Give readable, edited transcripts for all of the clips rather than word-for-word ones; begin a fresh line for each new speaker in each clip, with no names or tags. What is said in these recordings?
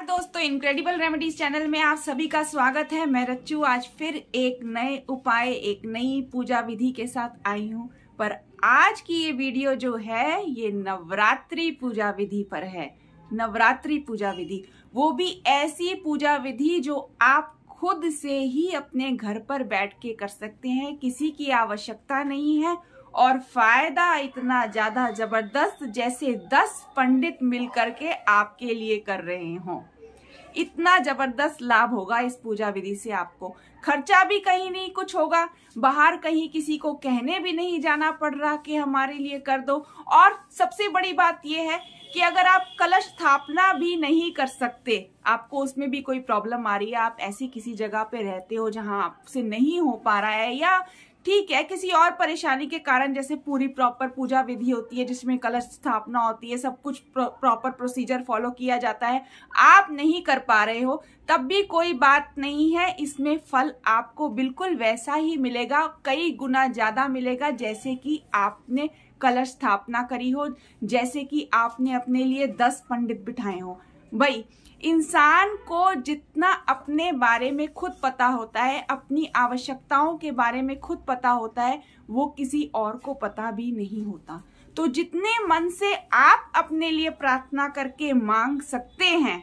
दोस्तों, incredible remedies channel में आप सभी का स्वागत है। मैं रच्चू आज फिर एक नए उपाय, एक नई पूजा विधि के साथ आई हूँ। पर आज की ये वीडियो जो है ये नवरात्रि पूजा विधि पर है। नवरात्रि पूजा विधि, वो भी ऐसी पूजा विधि जो आप खुद से ही अपने घर पर बैठ के कर सकते हैं, किसी की आवश्यकता नहीं है। और फायदा इतना ज्यादा जबरदस्त, जैसे 10 पंडित मिलकर के आपके लिए कर रहे हों। इतना जबरदस्त लाभ होगा इस पूजा विधि से। आपको खर्चा भी कहीं नहीं कुछ होगा, बाहर कहीं किसी को कहने भी नहीं जाना पड़ रहा कि हमारे लिए कर दो। और सबसे बड़ी बात यह है कि अगर आप कलश स्थापना भी नहीं कर सकते, आपको उसमें भी कोई प्रॉब्लम आ रही है, आप ऐसी किसी जगह पे रहते हो जहां आपसे नहीं हो पा रहा है, या ठीक है किसी और परेशानी के कारण, जैसे पूरी प्रॉपर पूजा विधि होती है जिसमें कलश स्थापना होती है, सब कुछ प्रॉपर प्रोसीजर फॉलो किया जाता है, आप नहीं कर पा रहे हो, तब भी कोई बात नहीं है। इसमें फल आपको बिल्कुल वैसा ही मिलेगा, कई गुना ज्यादा मिलेगा, जैसे कि आपने कलश स्थापना करी हो, जैसे कि आपने अपने लिए 10 पंडित बिठाए हो। भाई, इंसान को जितना अपने बारे में खुद पता होता है, अपनी आवश्यकताओं के बारे में खुद पता होता है, वो किसी और को पता भी नहीं होता। तो जितने मन से आप अपने लिए प्रार्थना करके मांग सकते हैं,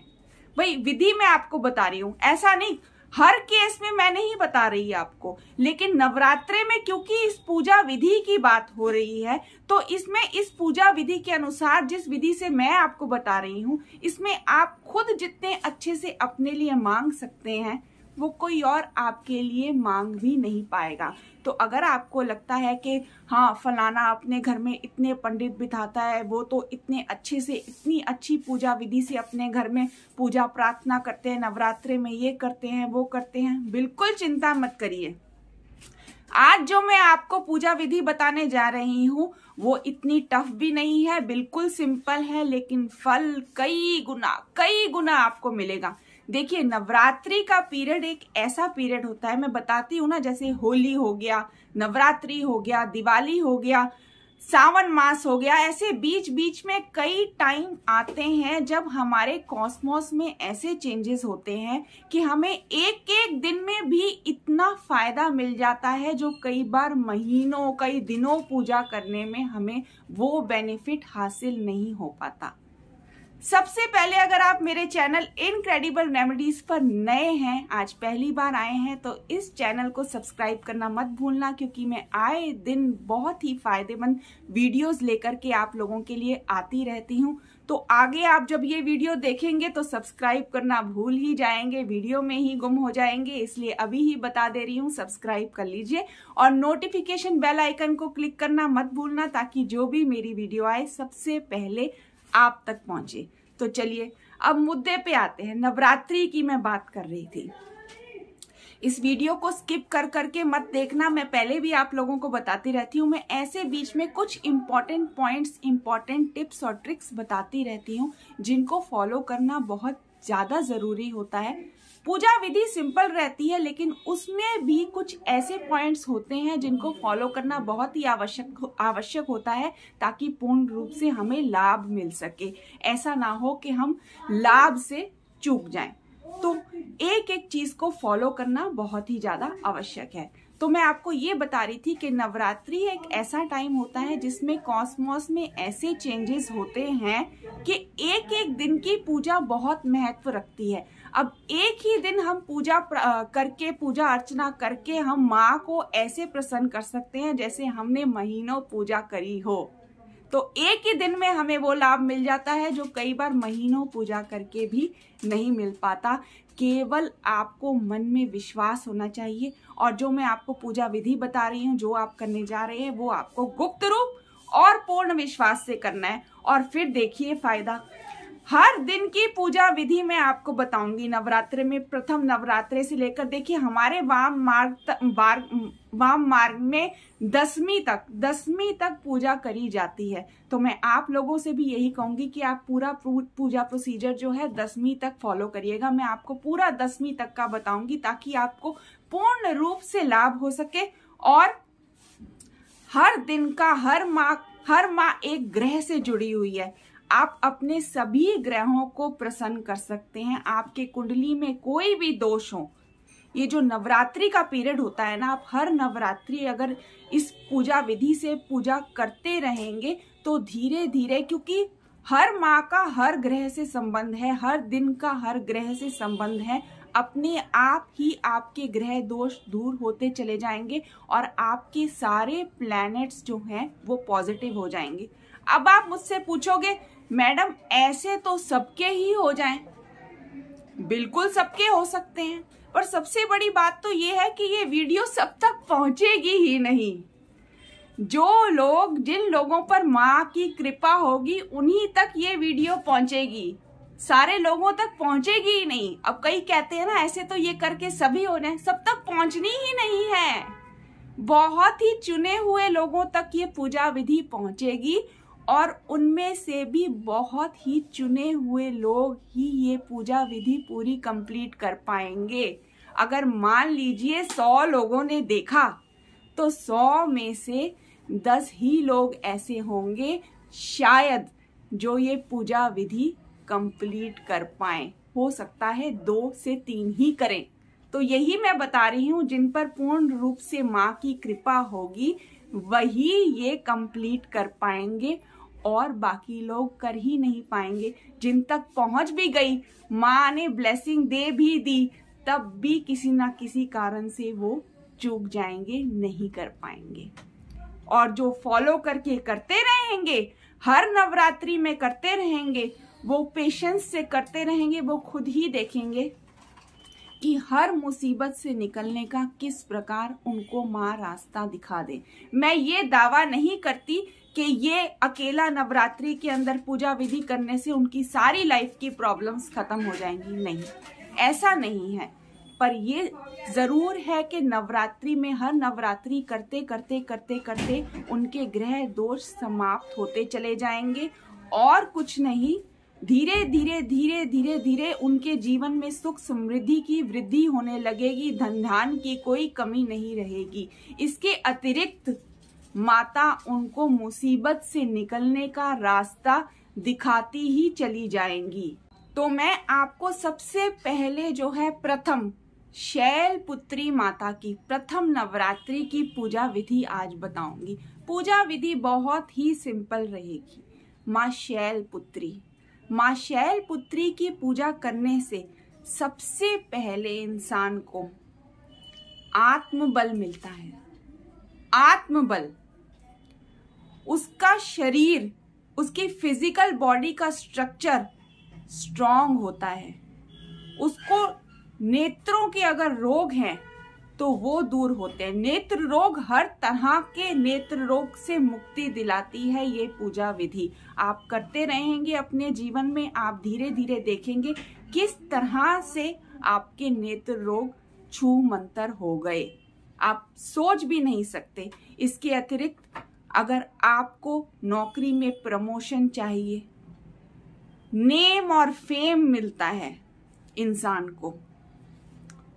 भाई विधि मैं आपको बता रही हूं, ऐसा नहीं हर केस में मैं नहीं बता रही आपको, लेकिन नवरात्रे में क्योंकि इस पूजा विधि की बात हो रही है, तो इसमें इस पूजा विधि के अनुसार जिस विधि से मैं आपको बता रही हूं, इसमें आप खुद जितने अच्छे से अपने लिए मांग सकते हैं, वो कोई और आपके लिए मांग भी नहीं पाएगा। तो अगर आपको लगता है कि हाँ फलाना अपने घर में इतने पंडित बिठाता है, वो तो इतने अच्छे से, इतनी अच्छी पूजा विधि से अपने घर में पूजा प्रार्थना करते हैं, नवरात्रे में ये करते हैं वो करते हैं, बिल्कुल चिंता मत करिए। आज जो मैं आपको पूजा विधि बताने जा रही हूँ वो इतनी टफ भी नहीं है, बिल्कुल सिंपल है, लेकिन फल कई गुना आपको मिलेगा। देखिए, नवरात्रि का पीरियड एक ऐसा पीरियड होता है, मैं बताती हूँ ना, जैसे होली हो गया, नवरात्रि हो गया, दिवाली हो गया, सावन मास हो गया, ऐसे बीच बीच में कई टाइम आते हैं जब हमारे कॉस्मोस में ऐसे चेंजेस होते हैं कि हमें एक एक दिन में भी इतना फायदा मिल जाता है, जो कई बार महीनों कई दिनों पूजा करने में हमें वो बेनिफिट हासिल नहीं हो पाता। सबसे पहले, अगर आप मेरे चैनल इनक्रेडिबल रेमेडीज पर नए हैं, आज पहली बार आए हैं, तो इस चैनल को सब्सक्राइब करना मत भूलना, क्योंकि मैं आए दिन बहुत ही फायदेमंद वीडियोस लेकर के आप लोगों के लिए आती रहती हूं। तो आगे आप जब ये वीडियो देखेंगे तो सब्सक्राइब करना भूल ही जाएंगे, वीडियो में ही गुम हो जाएंगे, इसलिए अभी ही बता दे रही हूँ, सब्सक्राइब कर लीजिए और नोटिफिकेशन बेल आइकन को क्लिक करना मत भूलना, ताकि जो भी मेरी वीडियो आए सबसे पहले आप तक पहुंचे। तो चलिए अब मुद्दे पे आते हैं। नवरात्रि की मैं बात कर रही थी, इस वीडियो को स्किप कर करके मत देखना, मैं पहले भी आप लोगों को बताती रहती हूँ, मैं ऐसे बीच में कुछ इंपॉर्टेंट पॉइंट्स, इंपॉर्टेंट टिप्स और ट्रिक्स बताती रहती हूँ, जिनको फॉलो करना बहुत ज्यादा जरूरी होता है। पूजा विधि सिंपल रहती है, लेकिन उसमें भी कुछ ऐसे पॉइंट्स होते हैं जिनको फॉलो करना बहुत ही आवश्यक होता है, ताकि पूर्ण रूप से हमें लाभ मिल सके। ऐसा ना हो कि हम लाभ से चूक जाएं। तो एक एक चीज को फॉलो करना बहुत ही ज्यादा आवश्यक है। तो मैं आपको ये बता रही थी कि नवरात्रि एक ऐसा टाइम होता है जिसमें कॉस्मोस में ऐसे चेंजेस होते हैं कि एक एक दिन की पूजा बहुत महत्व रखती है। अब एक ही दिन हम पूजा अर्चना करके हम माँ को ऐसे प्रसन्न कर सकते हैं जैसे हमने महीनों पूजा करी हो। तो एक ही दिन में हमें वो लाभ मिल जाता है जो कई बार महीनों पूजा करके भी नहीं मिल पाता। केवल आपको मन में विश्वास होना चाहिए, और जो मैं आपको पूजा विधि बता रही हूँ, जो आप करने जा रहे हैं, वो आपको गुप्त रूप और पूर्ण विश्वास से करना है, और फिर देखिए फायदा। हर दिन की पूजा विधि मैं आपको बताऊंगी। नवरात्रे में प्रथम नवरात्रे से लेकर, देखिए हमारे वाम मार्ग में 10वीं तक पूजा करी जाती है। तो मैं आप लोगों से भी यही कहूंगी कि आप पूरा पूजा प्रोसीजर जो है 10वीं तक फॉलो करिएगा। मैं आपको पूरा 10वीं तक का बताऊंगी, ताकि आपको पूर्ण रूप से लाभ हो सके। और हर दिन का, हर माह एक ग्रह से जुड़ी हुई है। आप अपने सभी ग्रहों को प्रसन्न कर सकते हैं। आपके कुंडली में कोई भी दोष हो, ये जो नवरात्रि का पीरियड होता है ना, आप हर नवरात्रि अगर इस पूजा विधि से पूजा करते रहेंगे तो धीरे धीरे, क्योंकि हर माह का हर ग्रह से संबंध है, हर दिन का हर ग्रह से संबंध है, अपने आप ही आपके ग्रह दोष दूर होते चले जाएंगे और आपके सारे प्लैनेट्स जो हैं वो पॉजिटिव हो जाएंगे। अब आप मुझसे पूछोगे मैडम ऐसे तो सबके ही हो जाएं। बिल्कुल सबके हो सकते हैं, पर सबसे बड़ी बात तो ये है कि ये वीडियो सब तक पहुंचेगी ही नहीं। जिन लोगों पर माँ की कृपा होगी उन्हीं तक ये वीडियो पहुंचेगी, सारे लोगों तक पहुंचेगी ही नहीं। अब कई कहते हैं ना ऐसे तो ये करके सभी हो जाए, सब तक पहुंचनी ही नहीं है। बहुत ही चुने हुए लोगों तक ये पूजा विधि पहुंचेगी और उनमें से भी बहुत ही चुने हुए लोग ही ये पूजा विधि पूरी कंप्लीट कर पाएंगे। अगर मान लीजिए 100 लोगों ने देखा तो 100 में से 10 ही लोग ऐसे होंगे शायद जो ये पूजा विधि कंप्लीट कर पाए। हो सकता है 2 से 3 ही करें। तो यही मैं बता रही हूँ, जिन पर पूर्ण रूप से माँ की कृपा होगी वही ये कंप्लीट कर पाएंगे और बाकी लोग कर ही नहीं पाएंगे। जिन तक पहुंच भी गई, माँ ने ब्लेसिंग दे भी दी, तब भी किसी ना किसी कारण से वो चूक जाएंगे, नहीं कर पाएंगे। और जो फॉलो करके करते रहेंगे, हर नवरात्रि में करते रहेंगे, वो पेशेंस से करते रहेंगे, वो खुद ही देखेंगे कि हर मुसीबत से निकलने का किस प्रकार उनको माँ रास्ता दिखा दे। मैं ये दावा नहीं करती कि ये अकेला नवरात्रि के अंदर पूजा विधि करने से उनकी सारी लाइफ की प्रॉब्लम्स खत्म हो जाएंगी, नहीं, ऐसा नहीं है। पर ये जरूर है कि नवरात्रि में हर नवरात्रि करते करते करते करते उनके ग्रह दोष समाप्त होते चले जाएंगे और कुछ नहीं, धीरे धीरे धीरे धीरे धीरे उनके जीवन में सुख समृद्धि की वृद्धि होने लगेगी, धन धान की कोई कमी नहीं रहेगी। इसके अतिरिक्त माता उनको मुसीबत से निकलने का रास्ता दिखाती ही चली जाएंगी। तो मैं आपको सबसे पहले जो है प्रथम शैलपुत्री माता की प्रथम नवरात्रि की पूजा विधि आज बताऊंगी। पूजा विधि बहुत ही सिंपल रहेगी। माँ शैलपुत्री की पूजा करने से सबसे पहले इंसान को आत्मबल मिलता है। आत्मबल, उसका शरीर, उसकी फिजिकल बॉडी का स्ट्रक्चर स्ट्रांग होता है। उसको नेत्रों के अगर रोग हैं तो वो दूर होते हैं। नेत्र रोग, हर तरह के नेत्र रोग से मुक्ति दिलाती है ये पूजा विधि। आप करते रहेंगे अपने जीवन में, आप धीरे धीरे देखेंगे किस तरह से आपके नेत्र रोग छू मंतर हो गए, आप सोच भी नहीं सकते। इसके अतिरिक्त अगर आपको नौकरी में प्रमोशन चाहिए, नेम और फेम मिलता है इंसान को,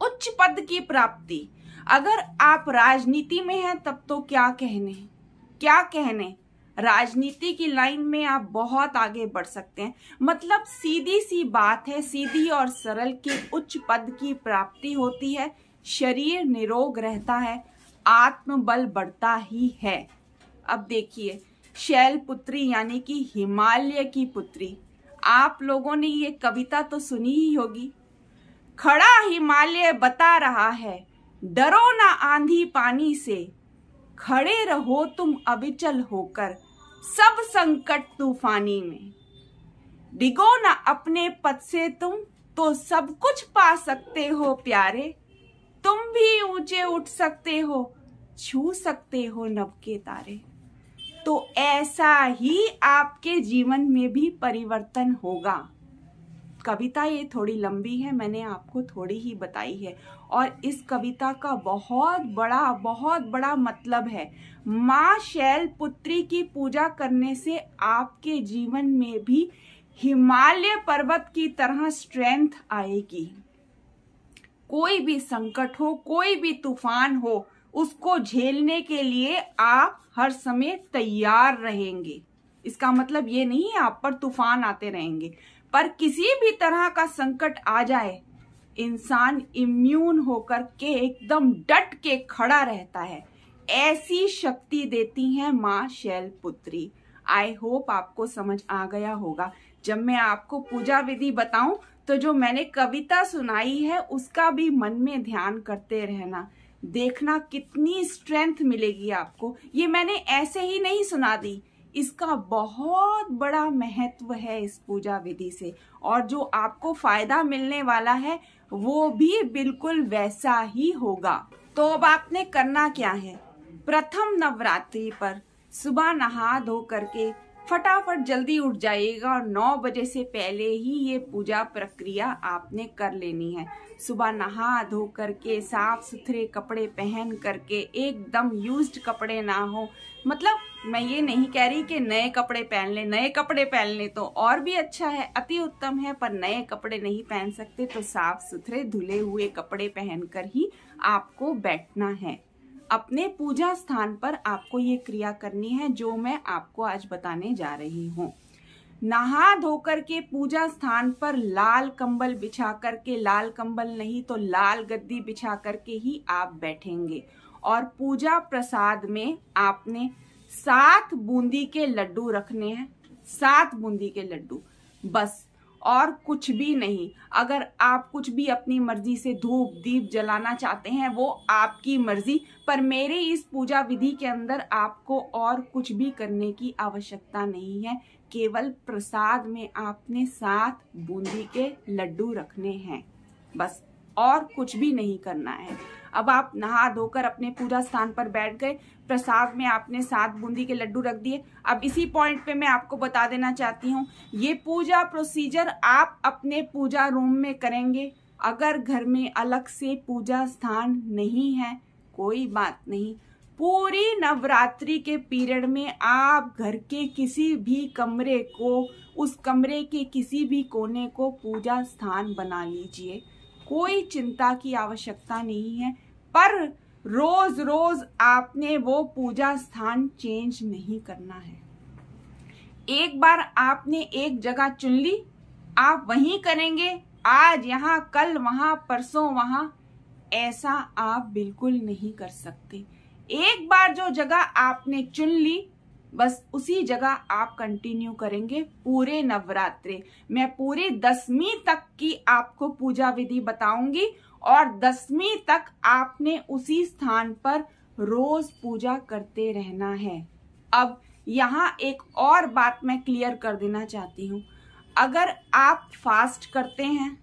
उच्च पद की प्राप्ति, अगर आप राजनीति में हैं तब तो क्या कहने, राजनीति की लाइन में आप बहुत आगे बढ़ सकते हैं। मतलब सीधी सी बात है, सीधी और सरल के उच्च पद की प्राप्ति होती है, शरीर निरोग रहता है, आत्मबल बढ़ता ही है। अब देखिए, शैलपुत्री यानी कि हिमालय की पुत्री, आप लोगों ने ये कविता तो सुनी ही होगी। खड़ा हिमालय बता रहा है, डरो ना आंधी पानी से, खड़े रहो तुम अविचल होकर सब संकट तूफानी में, डिगो ना अपने पद से तुम तो सब कुछ पा सकते हो प्यारे, तुम भी ऊंचे उठ सकते हो, छू सकते हो नभ के तारे। तो ऐसा ही आपके जीवन में भी परिवर्तन होगा। कविता ये थोड़ी लंबी है, मैंने आपको थोड़ी ही बताई है, और इस कविता का बहुत बड़ा मतलब है। माँ शैलपुत्री की पूजा करने से आपके जीवन में भी हिमालय पर्वत की तरह स्ट्रेंथ आएगी। कोई भी संकट हो, कोई भी तूफान हो, उसको झेलने के लिए आप हर समय तैयार रहेंगे। इसका मतलब ये नहीं है आप पर तूफान आते रहेंगे, पर किसी भी तरह का संकट आ जाए इंसान इम्यून होकर के एकदम डट के खड़ा रहता है। ऐसी शक्ति देती है माँ शैलपुत्री। आई होप आपको समझ आ गया होगा। जब मैं आपको पूजा विधि बताऊं तो जो मैंने कविता सुनाई है उसका भी मन में ध्यान करते रहना, देखना कितनी स्ट्रेंथ मिलेगी आपको। ये मैंने ऐसे ही नहीं सुना दी, इसका बहुत बड़ा महत्व है इस पूजा विधि से, और जो आपको फायदा मिलने वाला है वो भी बिल्कुल वैसा ही होगा। तो अब आपने करना क्या है, प्रथम नवरात्रि पर सुबह नहा धो करके फटाफट जल्दी उठ जाइएगा और 9 बजे से पहले ही ये पूजा प्रक्रिया आपने कर लेनी है। सुबह नहा धो करके साफ सुथरे कपड़े पहन करके, एकदम यूज्ड कपड़े ना हो, मतलब मैं ये नहीं कह रही कि नए कपड़े पहन ले, नए कपड़े पहन ले तो और भी अच्छा है, अति उत्तम है, पर नए कपड़े नहीं पहन सकते तो साफ सुथरे धुले हुए कपड़े पहनकर ही आपको बैठना है। अपने पूजा स्थान पर आपको ये क्रिया करनी है जो मैं आपको आज बताने जा रही हूँ। नहा धोकर के पूजा स्थान पर लाल कंबल बिछा करके, लाल कंबल नहीं तो लाल गद्दी बिछा करके ही आप बैठेंगे, और पूजा प्रसाद में आपने 7 बूंदी के लड्डू रखने हैं, 7 बूंदी के लड्डू बस, और कुछ भी नहीं। अगर आप कुछ भी अपनी मर्जी से धूप दीप जलाना चाहते हैं वो आपकी मर्जी, पर मेरे इस पूजा विधि के अंदर आपको और कुछ भी करने की आवश्यकता नहीं है। केवल प्रसाद में आपने 7 बूंदी के लड्डू रखने हैं बस, और कुछ भी नहीं करना है। अब आप नहा धोकर अपने पूजा स्थान पर बैठ गए, प्रसाद में आपने 7 बूंदी के लड्डू रख दिए। अब इसी पॉइंट पे मैं आपको बता देना चाहती हूँ, ये पूजा प्रोसीजर आप अपने पूजा रूम में करेंगे। अगर घर में अलग से पूजा स्थान नहीं है कोई बात नहीं, पूरी नवरात्रि के पीरियड में आप घर के किसी भी कमरे को, उस कमरे के किसी भी कोने को पूजा स्थान बना लीजिए, कोई चिंता की आवश्यकता नहीं है। पर रोज रोज आपने वो पूजा स्थान चेंज नहीं करना है। एक बार आपने एक जगह चुन ली, आप वहीं करेंगे, आज यहाँ कल वहां परसों वहां, ऐसा आप बिल्कुल नहीं कर सकते। एक बार जो जगह आपने चुन ली बस उसी जगह आप कंटिन्यू करेंगे पूरे नवरात्रे। मैं पूरे 10वीं तक की आपको पूजा विधि बताऊंगी और 10वीं तक आपने उसी स्थान पर रोज पूजा करते रहना है। अब यहाँ एक और बात मैं क्लियर कर देना चाहती हूँ, अगर आप फास्ट करते हैं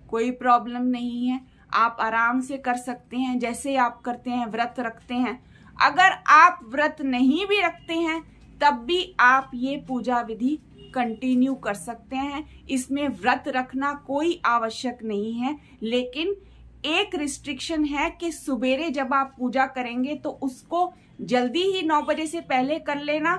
कोई प्रॉब्लम नहीं है, आप आराम से कर सकते हैं जैसे आप करते हैं, व्रत रखते हैं। अगर आप व्रत नहीं भी रखते हैं तब भी आप ये पूजा विधि कंटिन्यू कर सकते हैं, इसमें व्रत रखना कोई आवश्यक नहीं है। लेकिन एक रिस्ट्रिक्शन है कि सुबेरे जब आप पूजा करेंगे तो उसको जल्दी ही 9 बजे से पहले कर लेना,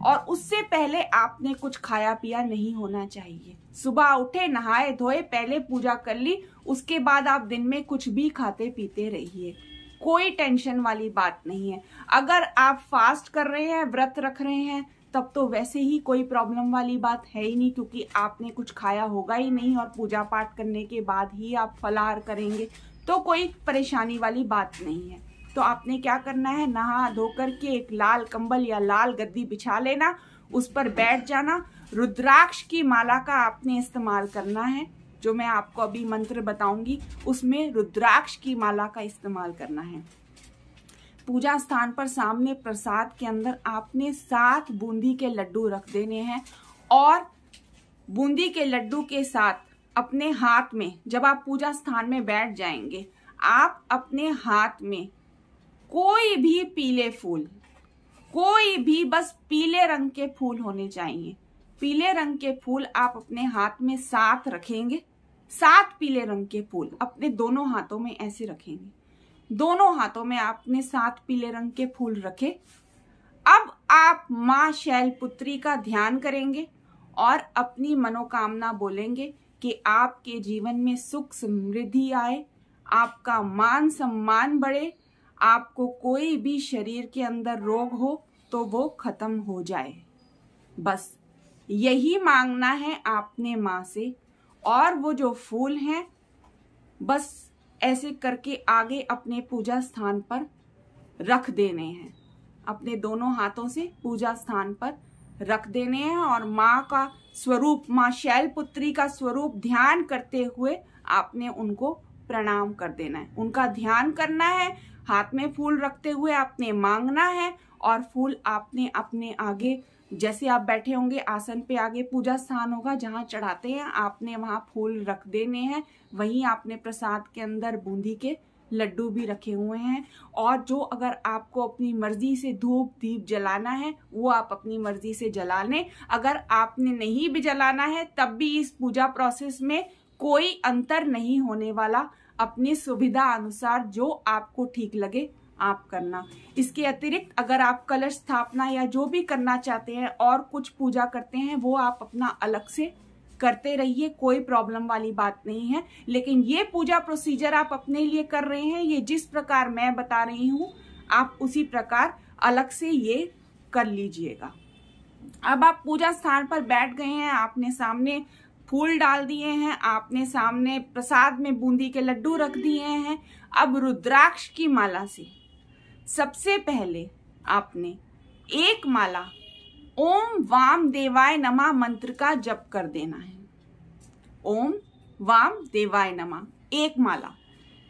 और उससे पहले आपने कुछ खाया पिया नहीं होना चाहिए। सुबह उठे, नहाए धोए, पहले पूजा कर ली, उसके बाद आप दिन में कुछ भी खाते पीते रहिए, कोई टेंशन वाली बात नहीं है। अगर आप फास्ट कर रहे हैं, व्रत रख रहे हैं, तब तो वैसे ही कोई प्रॉब्लम वाली बात है ही नहीं, क्योंकि आपने कुछ खाया होगा ही नहीं और पूजा पाठ करने के बाद ही आप फलाहार करेंगे, तो कोई परेशानी वाली बात नहीं है। तो आपने क्या करना है, नहा धो करके एक लाल कंबल या लाल गद्दी बिछा लेना, उस पर बैठ जाना। रुद्राक्ष की माला का आपने इस्तेमाल करना है, जो मैं आपको अभी मंत्र बताऊंगी उसमें रुद्राक्ष की माला का इस्तेमाल करना है। पूजा स्थान पर सामने प्रसाद के अंदर आपने 7 बूंदी के लड्डू रख देने हैं, और बूंदी के लड्डू के साथ अपने हाथ में, जब आप पूजा स्थान में बैठ जाएंगे, आप अपने हाथ में कोई भी पीले फूल, कोई भी बस पीले रंग के फूल होने चाहिए, पीले रंग के फूल आप अपने हाथ में 7 रखेंगे। 7 पीले रंग के फूल अपने दोनों हाथों में ऐसे रखेंगे, दोनों हाथों में आपने 7 पीले रंग के फूल रखे। अब आप माँ शैलपुत्री का ध्यान करेंगे और अपनी मनोकामना बोलेंगे कि आपके जीवन में सुख समृद्धि आए, आपका मान सम्मान बढ़े, आपको कोई भी शरीर के अंदर रोग हो तो वो खत्म हो जाए। बस यही मांगना है आपने माँ से। और वो जो फूल हैं बस ऐसे करके आगे अपने पूजा स्थान पर रख देने हैं, अपने दोनों हाथों से पूजा स्थान पर रख देने हैं और माँ का स्वरूप, माँ शैलपुत्री का स्वरूप ध्यान करते हुए आपने उनको प्रणाम कर देना है, उनका ध्यान करना है। हाथ में फूल रखते हुए आपने मांगना है और फूल आपने अपने आगे, जैसे आप बैठे होंगे आसन पे, आगे पूजा स्थान होगा जहाँ चढ़ाते हैं, आपने वहाँ फूल रख देने हैं। वहीं आपने प्रसाद के अंदर बूंदी के लड्डू भी रखे हुए हैं। और जो अगर आपको अपनी मर्जी से धूप दीप जलाना है वो आप अपनी मर्जी से जला लें। अगर आपने नहीं भी जलाना है तब भी इस पूजा प्रोसेस में कोई अंतर नहीं होने वाला। अपनी सुविधा अनुसार जो आपको ठीक लगे आप करना। इसके अतिरिक्त अगर आप कलश स्थापना या जो भी करना चाहते हैं और कुछ पूजा करते हैं वो आप अपना अलग से करते रहिए, कोई प्रॉब्लम वाली बात नहीं है। लेकिन ये पूजा प्रोसीजर आप अपने लिए कर रहे हैं, ये जिस प्रकार मैं बता रही हूँ आप उसी प्रकार अलग से ये कर लीजिएगा। अब आप पूजा स्थान पर बैठ गए हैं, आपने सामने फूल डाल दिए हैं, आपने सामने प्रसाद में बूंदी के लड्डू रख दिए हैं। अब रुद्राक्ष की माला से सबसे पहले आपने एक माला ओम वाम देवाय नमः मंत्र का जप कर देना है। ओम वाम देवाय नमः एक माला।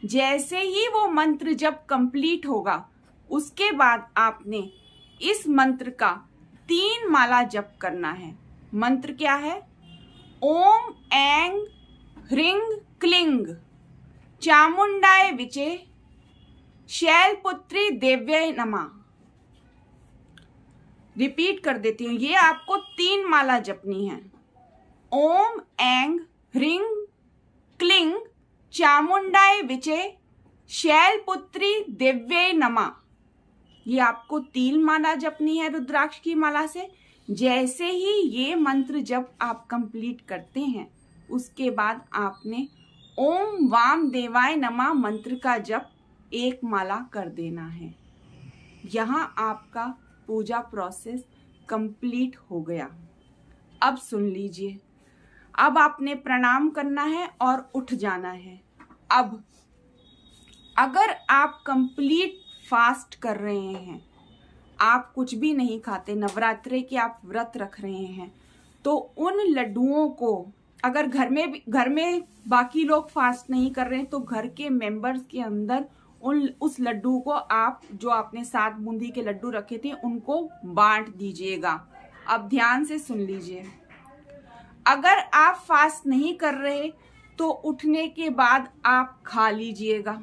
जैसे ही वो मंत्र जप कंप्लीट होगा उसके बाद आपने इस मंत्र का 3 माला जप करना है। मंत्र क्या है? ओम ऐंग ह्रींग क्लिंग चामुंडाय विचे शैलपुत्री देव्यै नमः। रिपीट कर देती हूँ, ये आपको 3 माला जपनी है। ओम ऐंग ह्रींग क्लिंग चामुंडाय विचे शैलपुत्री देव्यै नमः। ये आपको 3 माला जपनी है रुद्राक्ष की माला से। जैसे ही ये मंत्र जब आप कंप्लीट करते हैं उसके बाद आपने ओम वाम देवाय नमः मंत्र का जप 1 माला कर देना है। यहाँ आपका पूजा प्रोसेस कंप्लीट हो गया। अब सुन लीजिए, अब आपने प्रणाम करना है और उठ जाना है। अब अगर आप कंप्लीट फास्ट कर रहे हैं, आप कुछ भी नहीं खाते, नवरात्रे के आप व्रत रख रहे हैं, तो उन लड्डुओं को अगर घर में बाकी लोग फास्ट नहीं कर रहे हैं तो घर के मेंबर्स के अंदर उस लड्डू को आप, जो आपने 7 बूंदी के लड्डू रखे थे, उनको बांट दीजिएगा। अब ध्यान से सुन लीजिए, अगर आप फास्ट नहीं कर रहे तो उठने के बाद आप खा लीजिएगा,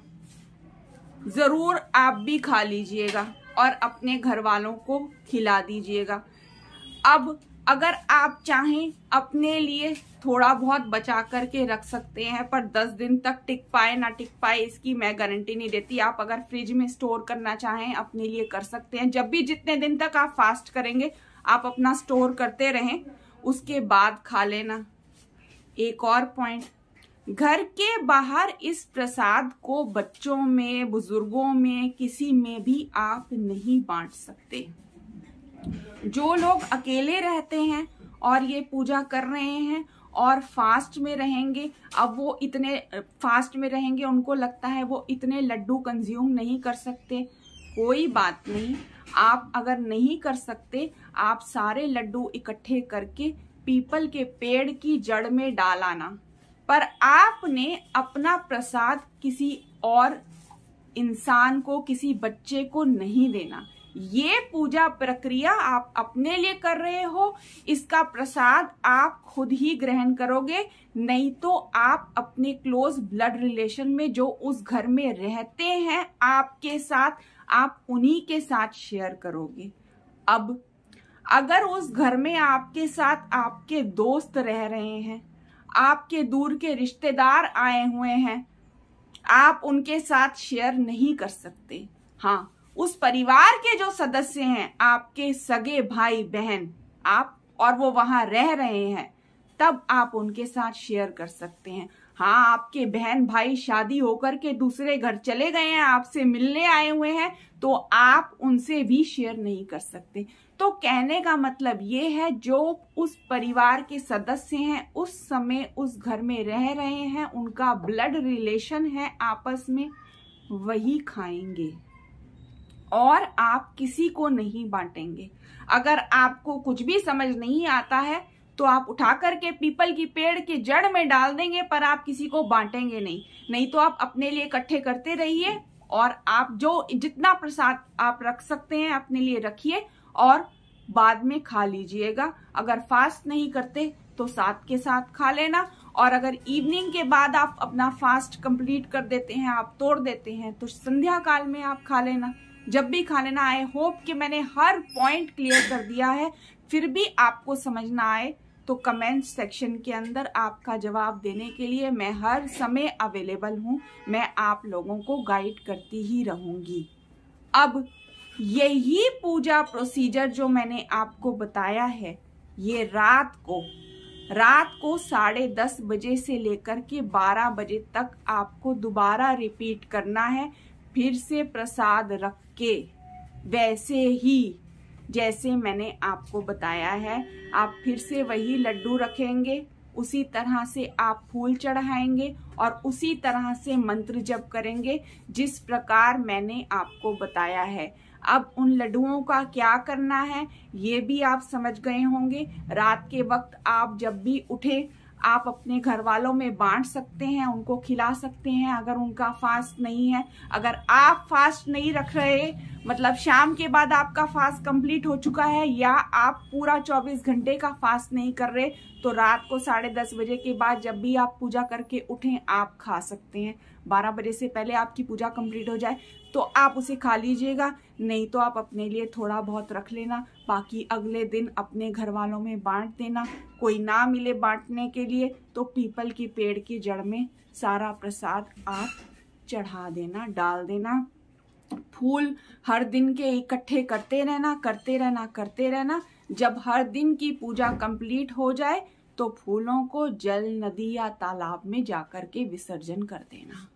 जरूर आप भी खा लीजिएगा और अपने घर वालों को खिला दीजिएगा। अब अगर आप चाहें अपने लिए थोड़ा बहुत बचा करके रख सकते हैं, पर 10 दिन तक टिक पाए ना टिक पाए इसकी मैं गारंटी नहीं देती। आप अगर फ्रिज में स्टोर करना चाहें अपने लिए कर सकते हैं। जब भी जितने दिन तक आप फास्ट करेंगे आप अपना स्टोर करते रहें, उसके बाद खा लेना। एक और पॉइंट, घर के बाहर इस प्रसाद को बच्चों में, बुजुर्गों में, किसी में भी आप नहीं बांट सकते। जो लोग अकेले रहते हैं और ये पूजा कर रहे हैं और फास्ट में रहेंगे, अब वो इतने फास्ट में रहेंगे, उनको लगता है वो इतने लड्डू कंज्यूम नहीं कर सकते, कोई बात नहीं। आप अगर नहीं कर सकते, आप सारे लड्डू इकट्ठे करके पीपल के पेड़ की जड़ में डाल आना, पर आपने अपना प्रसाद किसी और इंसान को, किसी बच्चे को नहीं देना। ये पूजा प्रक्रिया आप अपने लिए कर रहे हो, इसका प्रसाद आप खुद ही ग्रहण करोगे, नहीं तो आप अपने क्लोज ब्लड रिलेशन में जो उस घर में रहते हैं आपके साथ, आप उन्हीं के साथ शेयर करोगे। अब अगर उस घर में आपके साथ आपके दोस्त रह रहे हैं, आपके दूर के रिश्तेदार आए हुए हैं, आप उनके साथ शेयर नहीं कर सकते। हाँ, उस परिवार के जो सदस्य हैं, आपके सगे भाई बहन, आप और वो वहां रह रहे हैं, तब आप उनके साथ शेयर कर सकते हैं। हाँ, आपके बहन भाई शादी होकर के दूसरे घर चले गए हैं, आपसे मिलने आए हुए हैं, तो आप उनसे भी शेयर नहीं कर सकते। तो कहने का मतलब ये है, जो उस परिवार के सदस्य हैं, उस समय उस घर में रह रहे हैं, उनका ब्लड रिलेशन है आपस में, वही खाएंगे और आप किसी को नहीं बांटेंगे। अगर आपको कुछ भी समझ नहीं आता है तो आप उठा करके पीपल की पेड़ के जड़ में डाल देंगे, पर आप किसी को बांटेंगे नहीं तो आप अपने लिए इकट्ठे करते रहिए और आप जो जितना प्रसाद आप रख सकते हैं अपने लिए रखिए और बाद में खा लीजिएगा। अगर फास्ट नहीं करते तो साथ के साथ खा लेना, और अगर इवनिंग के बाद आप अपना फास्ट कंप्लीट कर देते हैं, आप तोड़ देते हैं, तो संध्या काल में आप खा लेना, जब भी खा लेना। आई होप कि मैंने हर पॉइंट क्लियर कर दिया है। फिर भी आपको समझ ना आए तो कमेंट सेक्शन के अंदर आपका जवाब देने के लिए मैं हर समय अवेलेबल हूँ। मैं आप लोगों को गाइड करती ही रहूंगी। अब यही पूजा प्रोसीजर जो मैंने आपको बताया है, ये रात को 10:30 बजे से लेकर के 12 बजे तक आपको दोबारा रिपीट करना है। फिर से प्रसाद रख के वैसे ही जैसे मैंने आपको बताया है, आप फिर से वही लड्डू रखेंगे, उसी तरह से आप फूल चढ़ाएंगे और उसी तरह से मंत्र जप करेंगे जिस प्रकार मैंने आपको बताया है। अब उन लड्डुओं का क्या करना है ये भी आप समझ गए होंगे। रात के वक्त आप जब भी उठे, आप अपने घर वालों में बांट सकते हैं, उनको खिला सकते हैं अगर उनका फास्ट नहीं है। अगर आप फास्ट नहीं रख रहे, मतलब शाम के बाद आपका फास्ट कंप्लीट हो चुका है या आप पूरा 24 घंटे का फास्ट नहीं कर रहे, तो रात को 10:30 बजे के बाद जब भी आप पूजा करके उठें आप खा सकते हैं। 12 बजे से पहले आपकी पूजा कंप्लीट हो जाए तो आप उसे खा लीजिएगा, नहीं तो आप अपने लिए थोड़ा बहुत रख लेना, बाकी अगले दिन अपने घर वालों में बांट देना। कोई ना मिले बांटने के लिए तो पीपल की पेड़ की जड़ में सारा प्रसाद आप चढ़ा देना, डाल देना। फूल हर दिन के इकट्ठे करते रहना। जब हर दिन की पूजा कंप्लीट हो जाए तो फूलों को जल, नदी या तालाब में जाकर के विसर्जन कर देना।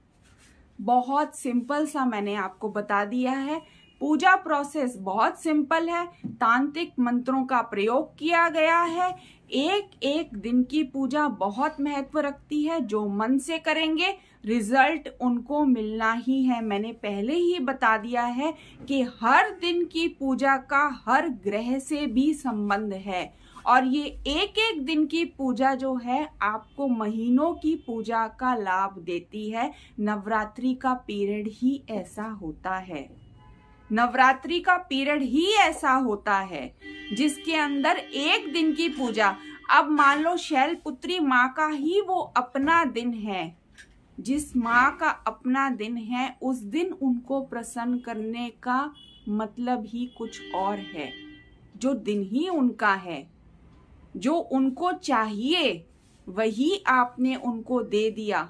बहुत सिंपल सा मैंने आपको बता दिया है। पूजा प्रोसेस बहुत सिंपल है, तांत्रिक मंत्रों का प्रयोग किया गया है। एक एक दिन की पूजा बहुत महत्व रखती है। जो मन से करेंगे रिजल्ट उनको मिलना ही है। मैंने पहले ही बता दिया है कि हर दिन की पूजा का हर ग्रह से भी संबंध है, और ये एक एक दिन की पूजा जो है आपको महीनों की पूजा का लाभ देती है। नवरात्रि का पीरियड ही ऐसा होता है, नवरात्रि का पीरियड ही ऐसा होता है जिसके अंदर एक दिन की पूजा, अब मान लो शैलपुत्री माँ का ही वो अपना दिन है, जिस माँ का अपना दिन है उस दिन उनको प्रसन्न करने का मतलब ही कुछ और है। जो दिन ही उनका है, जो उनको चाहिए वही आपने उनको दे दिया,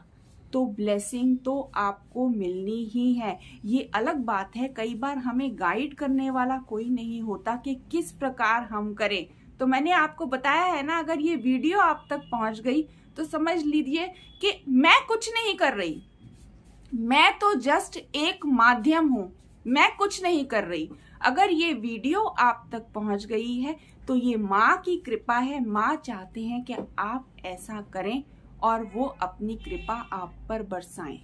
तो ब्लेसिंग तो आपको मिलनी ही है। ये अलग बात है, कई बार हमें गाइड करने वाला कोई नहीं होता कि किस प्रकार हम करें। तो मैंने आपको बताया है ना, अगर ये वीडियो आप तक पहुंच गई तो समझ लीजिए कि मैं कुछ नहीं कर रही, मैं तो जस्ट एक माध्यम हूं, मैं कुछ नहीं कर रही। अगर ये वीडियो आप तक पहुंच गई है तो ये माँ की कृपा है। माँ चाहते हैं कि आप ऐसा करें और वो अपनी कृपा आप पर बरसाएं।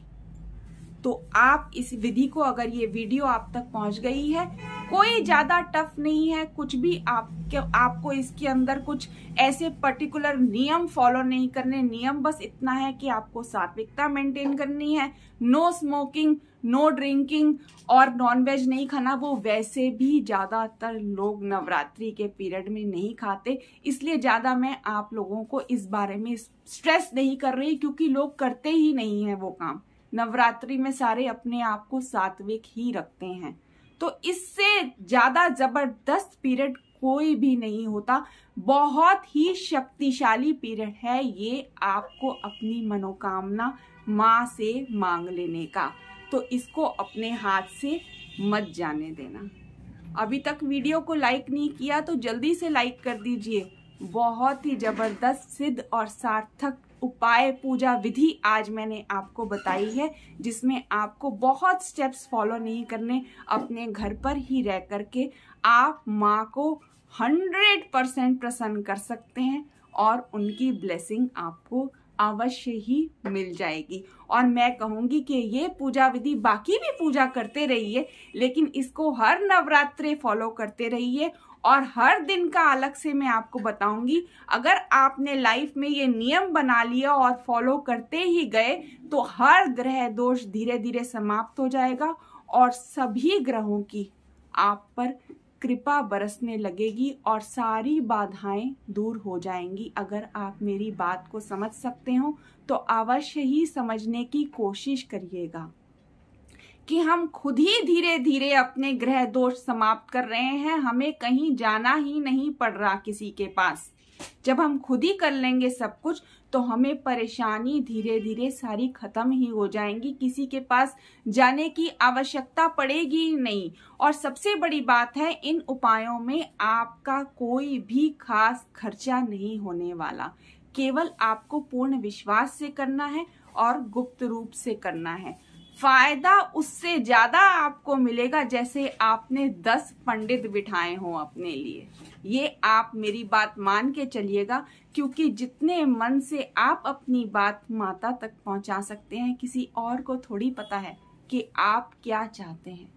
तो आप इस विधि को, अगर ये वीडियो आप तक पहुंच गई है, कोई ज्यादा टफ नहीं है कुछ भी। आपको इसके अंदर कुछ ऐसे पर्टिकुलर नियम फॉलो नहीं करने। नियम बस इतना है कि आपको सात्विकता मेंटेन करनी है, नो स्मोकिंग, नो ड्रिंकिंग और नॉनवेज नहीं खाना। वो वैसे भी ज्यादातर लोग नवरात्रि के पीरियड में नहीं खाते, इसलिए ज्यादा मैं आप लोगों को इस बारे में स्ट्रेस नहीं कर रही, क्योंकि लोग करते ही नहीं है वो काम। नवरात्रि में सारे अपने आप को सात्विक ही रखते हैं। तो इससे ज्यादा जबरदस्त पीरियड कोई भी नहीं होता। बहुत ही शक्तिशाली पीरियड है ये आपको अपनी मनोकामना माँ से मांग लेने का। तो इसको अपने हाथ से मत जाने देना। अभी तक वीडियो को लाइक नहीं किया तो जल्दी से लाइक कर दीजिए। बहुत ही जबरदस्त सिद्ध और सार्थक उपाय पूजा विधि आज मैंने आपको बताई है, जिसमें आपको बहुत स्टेप्स फॉलो नहीं करने, अपने घर पर ही रह करके आप माँ को 100% प्रसन्न कर सकते हैं और उनकी ब्लेसिंग आपको अवश्य ही मिल जाएगी। और मैं कहूंगी कि ये पूजा विधि बाकी भी पूजा करते रहिए, लेकिन इसको हर नवरात्रे फॉलो करते रहिए। और हर दिन का अलग से मैं आपको बताऊंगी। अगर आपने लाइफ में ये नियम बना लिया और फॉलो करते ही गए तो हर ग्रह दोष धीरे धीरे समाप्त हो जाएगा और सभी ग्रहों की आप पर कृपा बरसने लगेगी और सारी बाधाएं दूर हो जाएंगी। अगर आप मेरी बात को समझ सकते हो तो अवश्य ही समझने की कोशिश करिएगा कि हम खुद ही धीरे धीरे अपने ग्रह दोष समाप्त कर रहे हैं। हमें कहीं जाना ही नहीं पड़ रहा किसी के पास। जब हम खुद ही कर लेंगे सब कुछ तो हमें परेशानी धीरे धीरे सारी खत्म ही हो जाएंगी। किसी के पास जाने की आवश्यकता पड़ेगी ही नहीं। और सबसे बड़ी बात है, इन उपायों में आपका कोई भी खास खर्चा नहीं होने वाला। केवल आपको पूर्ण विश्वास से करना है और गुप्त रूप से करना है। फायदा उससे ज्यादा आपको मिलेगा जैसे आपने 10 पंडित बिठाए हों अपने लिए। ये आप मेरी बात मान के चलिएगा, क्योंकि जितने मन से आप अपनी बात माता तक पहुंचा सकते हैं, किसी और को थोड़ी पता है कि आप क्या चाहते हैं।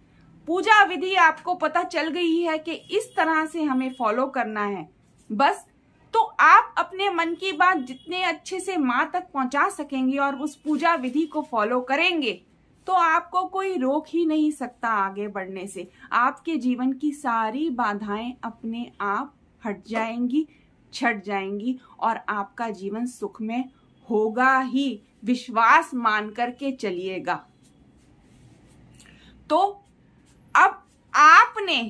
पूजा विधि आपको पता चल गई है कि इस तरह से हमें फॉलो करना है बस। तो आप अपने मन की बात जितने अच्छे से माँ तक पहुंचा सकेंगे और उस पूजा विधि को फॉलो करेंगे तो आपको कोई रोक ही नहीं सकता आगे बढ़ने से। आपके जीवन की सारी बाधाएं अपने आप हट जाएंगी, छट जाएंगी और आपका जीवन सुखमय होगा ही। विश्वास मान करके चलिएगा। तो अब आपने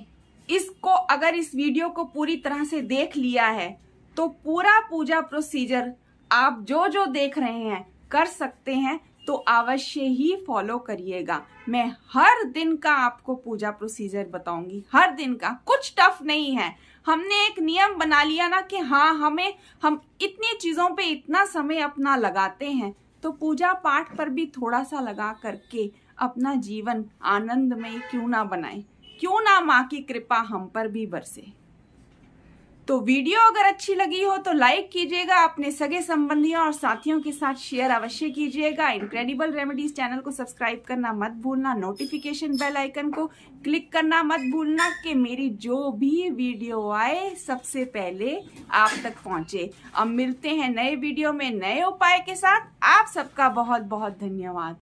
इसको, अगर इस वीडियो को पूरी तरह से देख लिया है तो पूरा पूजा प्रोसीजर आप जो जो देख रहे हैं कर सकते हैं, तो अवश्य ही फॉलो करिएगा। मैं हर दिन का आपको पूजा प्रोसीजर बताऊंगी, हर दिन का। कुछ टफ नहीं है। हमने एक नियम बना लिया ना कि हाँ हम इतनी चीजों पे इतना समय अपना लगाते हैं, तो पूजा पाठ पर भी थोड़ा सा लगा करके अपना जीवन आनंदमय क्यों ना बनाएं, क्यों ना माँ की कृपा हम पर भी बरसे। तो वीडियो अगर अच्छी लगी हो तो लाइक कीजिएगा, अपने सगे संबंधियों और साथियों के साथ शेयर अवश्य कीजिएगा। इनक्रेडिबल रेमेडीज चैनल को सब्सक्राइब करना मत भूलना, नोटिफिकेशन बेल आइकन को क्लिक करना मत भूलना कि मेरी जो भी वीडियो आए सबसे पहले आप तक पहुंचे। अब मिलते हैं नए वीडियो में नए उपाय के साथ। आप सबका बहुत बहुत धन्यवाद।